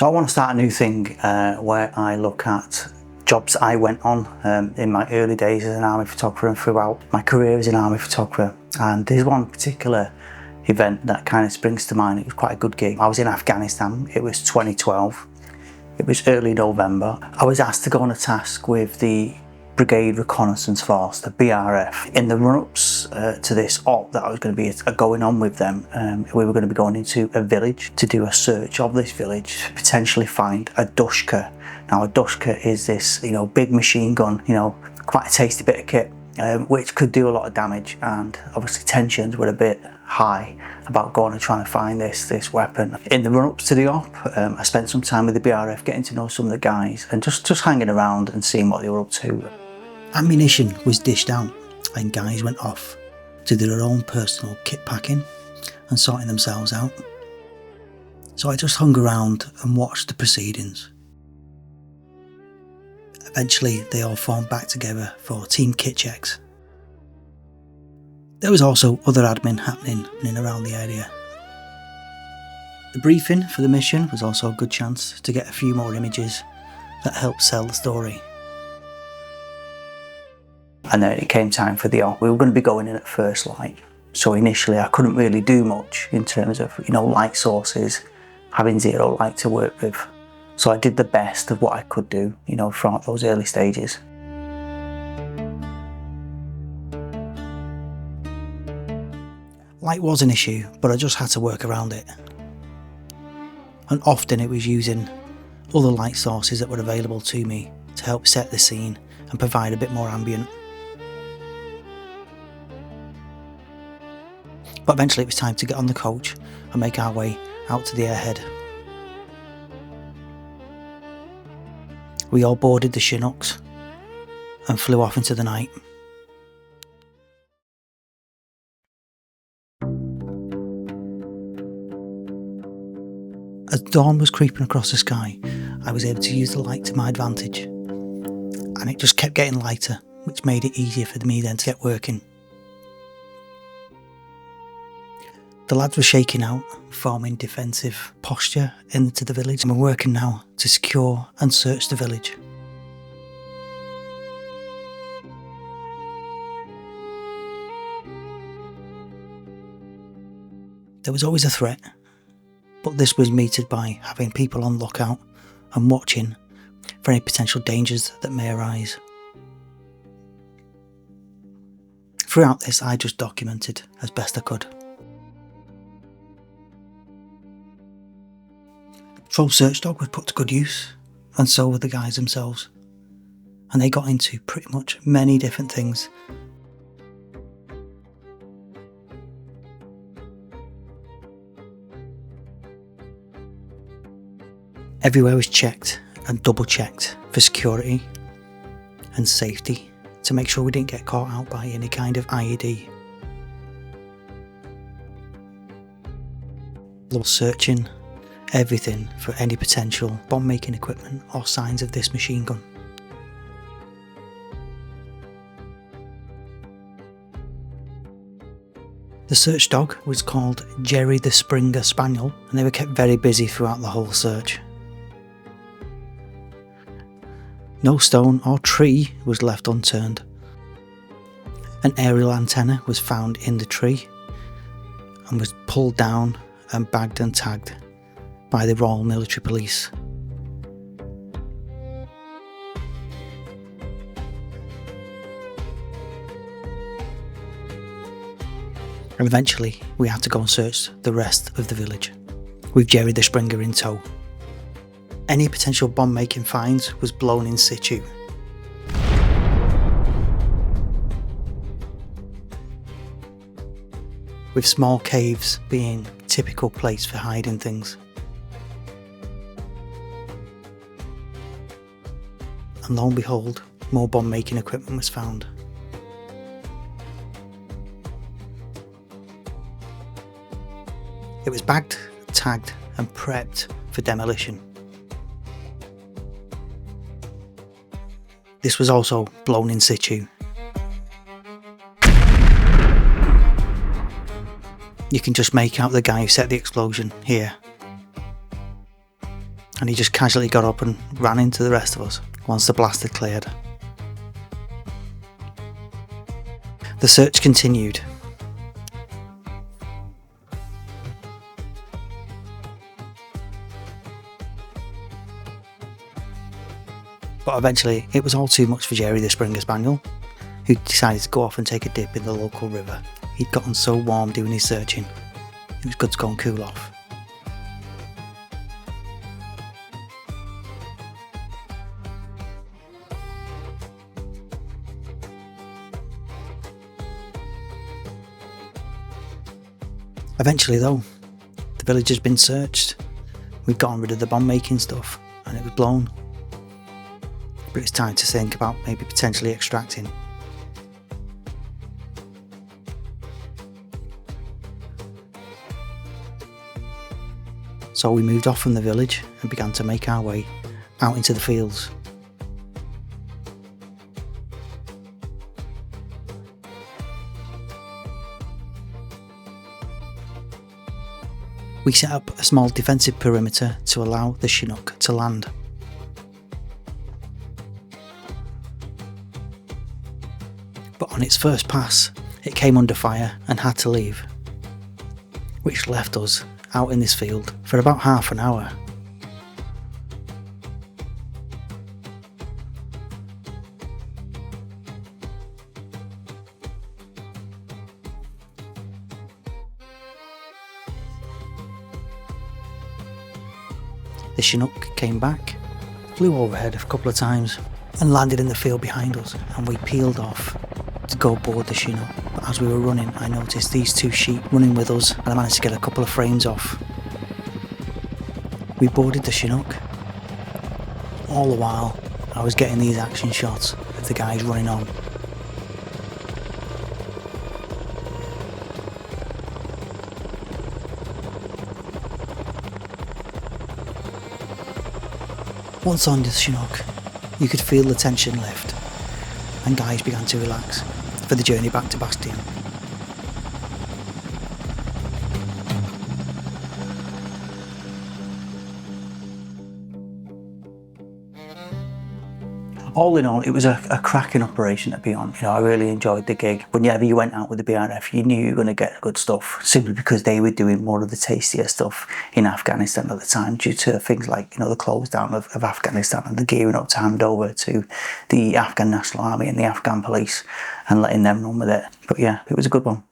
So I want to start a new thing where I look at jobs I went on in my early days as an army photographer and throughout my career as an army photographer. And there's one particular event that kind of springs to mind. It was quite a good gig. I was in Afghanistan. It was 2012. It was early November. I was asked to go on a task with the Brigade Reconnaissance Force, the BRF. In the run-ups to this op that I was going to be going on with them, we were going to be going into a village to do a search of this village, potentially find a dushka. Now a dushka is this, big machine gun, quite a tasty bit of kit, which could do a lot of damage, and obviously tensions were a bit high about going and trying to find this weapon. In the run-ups to the op, I spent some time with the BRF getting to know some of the guys and just hanging around and seeing what they were up to. Ammunition was dished out and guys went off to do their own personal kit packing and sorting themselves out. So I just hung around and watched the proceedings. Eventually they all formed back together for team kit checks. There was also other admin happening in and around the area. The briefing for the mission was also a good chance to get a few more images that helped sell the story. And then it came time for the op. We were going to be going in at first light. So initially I couldn't really do much in terms of, light sources, having zero light to work with. So I did the best of what I could do, throughout those early stages. Light was an issue, but I just had to work around it. And often it was using other light sources that were available to me to help set the scene and provide a bit more ambient. But eventually it was time to get on the coach and make our way out to the airhead. We all boarded the Chinooks and flew off into the night. As dawn was creeping across the sky, I was able to use the light to my advantage, and it just kept getting lighter, which made it easier for me then to get working. The lads were shaking out, forming defensive posture into the village, and we're working now to secure and search the village. There was always a threat, but this was meted by having people on lookout and watching for any potential dangers that may arise. Throughout this, I just documented as best I could. Patrol search dog was put to good use, and so were the guys themselves, and they got into pretty much many different things. Everywhere was checked and double checked for security and safety to make sure we didn't get caught out by any kind of IED. They were searching everything for any potential bomb making equipment or signs of this machine gun. The search dog was called Jerry the Springer Spaniel, and they were kept very busy throughout the whole search. No stone or tree was left unturned. An aerial antenna was found in the tree and was pulled down and bagged and tagged by the Royal Military Police. And eventually we had to go and search the rest of the village, with Jerry the Springer in tow. Any potential bomb making finds was blown in situ. With small caves being a typical place for hiding things. And lo and behold, more bomb making equipment was found. It was bagged, tagged and prepped for demolition. This was also blown in situ. You can just make out the guy who set the explosion here. and he just casually got up and ran into the rest of us once the blast had cleared. The search continued. But eventually it was all too much for Jerry the Springer Spaniel, who decided to go off and take a dip in the local river. He'd gotten so warm doing his searching, it was good to go and cool off. Eventually though, the village has been searched. We'd gotten rid of the bomb making stuff and it was blown. But it's time to think about maybe potentially extracting. So we moved off from the village and began to make our way out into the fields. We set up a small defensive perimeter to allow the Chinook to land. But on its first pass, it came under fire and had to leave, which left us out in this field for about half an hour. The Chinook came back, flew overhead a couple of times and landed in the field behind us, and we peeled off to go board the Chinook. But as we were running, I noticed these two sheep running with us and I managed to get a couple of frames off. We boarded the Chinook. All the while I was getting these action shots of the guys running on. Once on the Chinook, you could feel the tension lift, and guys began to relax for the journey back to Bastion. All in all, it was a cracking operation to be on. You know, I really enjoyed the gig. Whenever you went out with the BRF, you knew you were going to get good stuff, simply because they were doing more of the tastier stuff in Afghanistan at the time, due to things like, you know, the close down of Afghanistan and the gearing up to hand over to the Afghan National Army and the Afghan police and letting them run with it. But yeah, it was a good one.